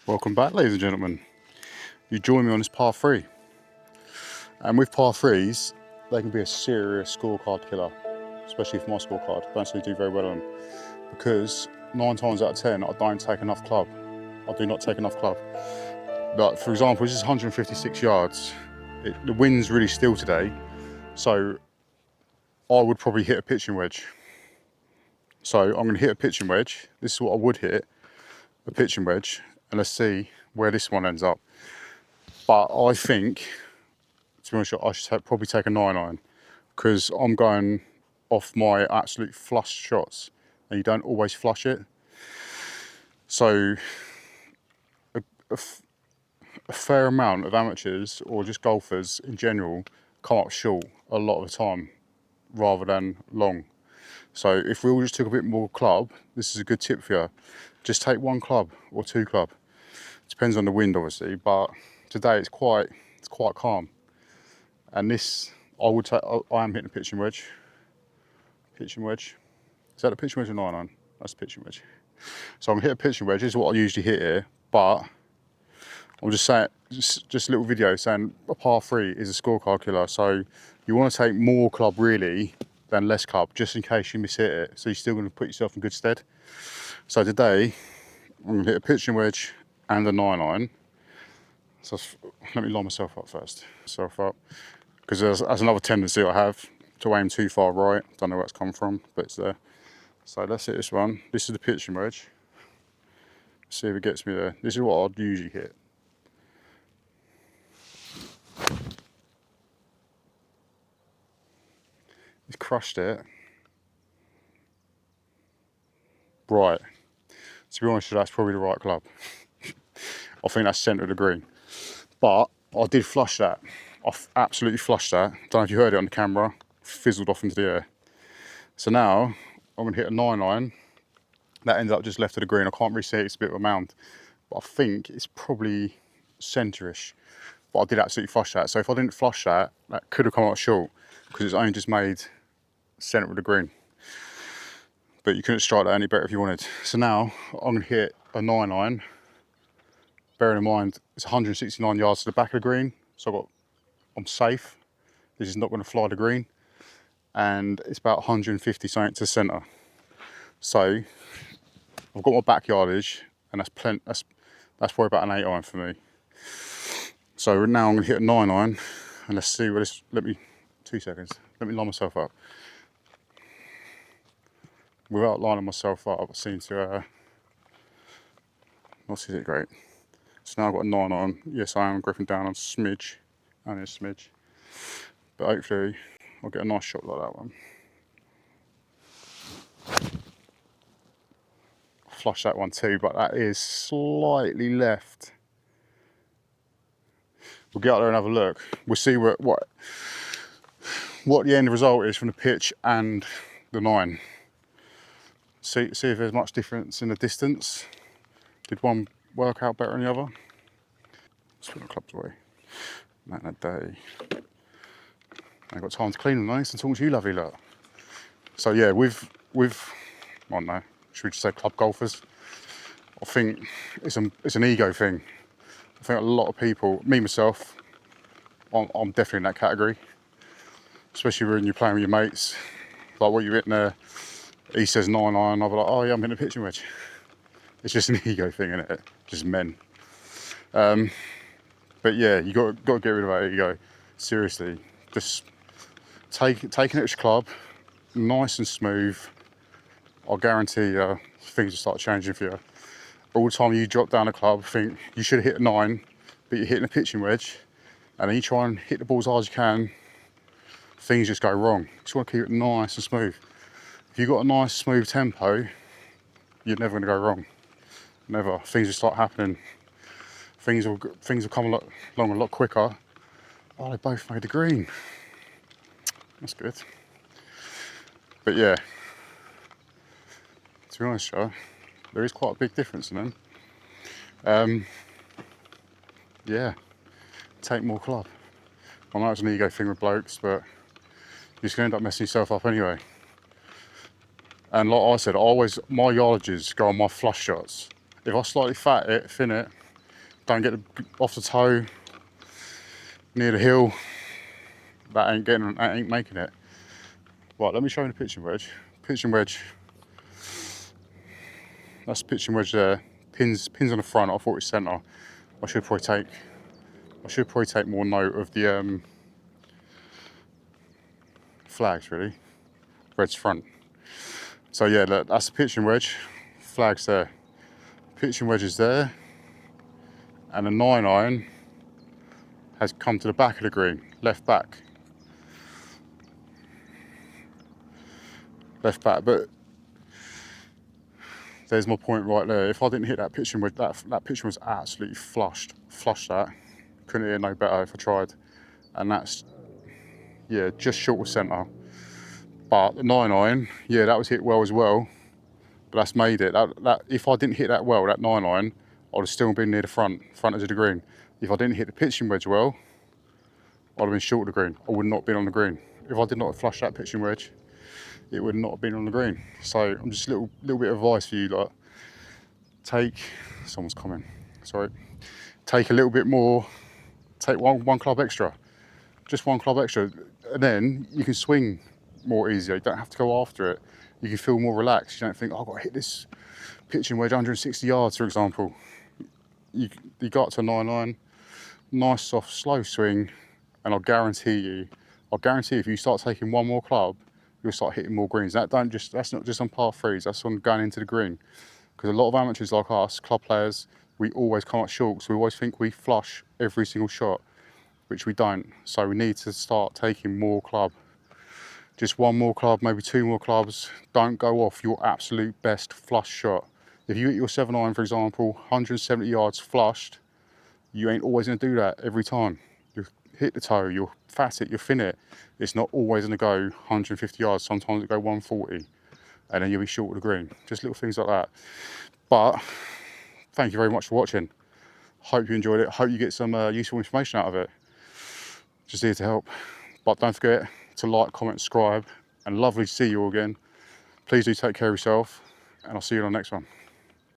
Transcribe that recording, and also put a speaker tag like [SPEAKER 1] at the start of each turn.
[SPEAKER 1] Welcome back, ladies and gentlemen. You join me on this par 3. And with par 3s, they can be a serious scorecard killer, especially for my scorecard. I don't actually do very well on them because 9 times out of 10, I don't take enough club. I do not take enough club. But for example, this is 156 yards. The wind's really still today, so I would probably hit a pitching wedge. So I'm going to hit a pitching wedge. This is what I would hit, a pitching wedge. And let's see where this one ends up. But I think, to be honest, I should probably take a 9-iron because I'm going off my absolute flush shots, and you don't always flush it. So a fair amount of amateurs or just golfers in general come up short a lot of the time rather than long. So if we all just took a bit more club, this is a good tip for you. Just take 1 club or 2 club. Depends on the wind, obviously, but today it's quite calm. And this, I am hitting a pitching wedge. Pitching wedge. Is that a pitching wedge or 9-iron? That's a pitching wedge. So I'm gonna hit a pitching wedge. This is what I usually hit here, but I'm just saying, just a little video saying a par 3 is a scorecard killer. So you want to take more club really than less club, just in case you miss hit it. So you're still going to put yourself in good stead. So today I'm going to hit a pitching wedge and a 9-iron. So let me line myself up first. Because there's another tendency I have to aim too far right. Don't know where it's come from, but it's there. So let's hit this one. This is the pitching wedge. See if it gets me there. This is what I'd usually hit. He's crushed it. Right. To be honest, that's probably the right club. I think that's centre of the green. But I did flush that. I absolutely flushed that. Don't know if you heard it on the camera. Fizzled off into the air. So now I'm going to hit a 9-iron. That ends up just left of the green. I can't really see it. It's a bit of a mound. But I think it's probably centre-ish. But I did absolutely flush that. So if I didn't flush that, that could have come out short because it's only just made centre of the green. But you couldn't strike that any better if you wanted. So now I'm going to hit a 9-iron. Bearing in mind, it's 169 yards to the back of the green. So I'm safe. This is not going to fly the green. And it's about 150 something to centre. So I've got my back yardage, and that's plenty. That's probably about an 8-iron for me. So now I'm going to hit a 9-iron, and let's see where this. 2 seconds. Let me line myself up. Without lining myself up, I seem to not see it great. So now I've got a 9-iron. Yes, I am gripping down on a smidge, only a smidge. But hopefully I'll get a nice shot like that one. Flush that one too, but that is slightly left. We'll get out there and have a look. We'll see what the end result is from the pitch and the 9. See if there's much difference in the distance. Did one work out better than the other? Let's put the clubs away. Not that day. I've got time to clean them nice and talk to you lovely lot. So yeah, with I don't know, should we just say club golfers? I think it's an ego thing. I think a lot of people, me myself, I'm definitely in that category. Especially when you're playing with your mates. Like what you're hitting there, he says 9-iron, I'll be like, oh yeah, I'm hitting a pitching wedge. It's just an ego thing, isn't it? Just men. But yeah, you got to get rid of that ego. Seriously, just take an extra club, nice and smooth. I'll guarantee things will start changing for you. All the time you drop down a club, think you should have hit a 9, but you're hitting a pitching wedge, and then you try and hit the ball as hard as you can, things just go wrong. You just want to keep it nice and smooth. If you've got a nice smooth tempo, you're never going to go wrong. Never. Things will start happening. Things will come along a lot quicker. Oh, they both made the green. That's good. But yeah, to be honest, Joe, there is quite a big difference in them. Yeah, take more club. I know it's an ego thing with blokes, but you're just going to end up messing yourself up anyway. And like I said, my yardages go on my flush shots. If I slightly thin it, don't get off the toe, near the hill, that ain't making it. Right, let me show you the pitching wedge. Pitching wedge, that's the pitching wedge there. Pins on the front. I thought it was centre. I should probably take more note of the flags, really. Red's front. So yeah, that's the pitching wedge. Flags there. Pitching wedge is there, and the 9-iron has come to the back of the green, left back. But there's my point right there. If I didn't hit that pitching wedge, that pitching was absolutely flushed that. Couldn't hit it no better if I tried. And that's, yeah, just short of centre. But the 9-iron, yeah, that was hit well as well. But that's made it. That if I didn't hit that well, that 9-iron, I'd have still been near the front edge of the green. If I didn't hit the pitching wedge well, I'd have been short of the green. I would not have been on the green. If I did not have flushed that pitching wedge, it would not have been on the green. So I'm just a little bit of advice for you, like, someone's coming, sorry. Take a little bit more, take one club extra, just one club extra, and then you can swing more easier. You don't have to go after it. You can feel more relaxed. You don't think, oh, I've got to hit this pitching wedge 160 yards, for example. You got to a 9-iron, nice, soft, slow swing, and I'll guarantee you if you start taking one more club, you'll start hitting more greens. That's not just on par threes, that's on going into the green. Because a lot of amateurs like us, club players, we always come up short, so we always think we flush every single shot, which we don't. So we need to start taking more club. Just one more club, maybe two more clubs. Don't go off your absolute best flush shot. If you hit your 7-iron, for example, 170 yards flushed, you ain't always gonna do that every time. You hit the toe, you'll fat it, you'll fin it. It's not always gonna go 150 yards, sometimes it go 140, and then you'll be short of the green. Just little things like that. But thank you very much for watching. Hope you enjoyed it. Hope you get some useful information out of it. Just here to help. But don't forget to like, comment, subscribe, and lovely to see you all again. Please do take care of yourself, and I'll see you on the next one.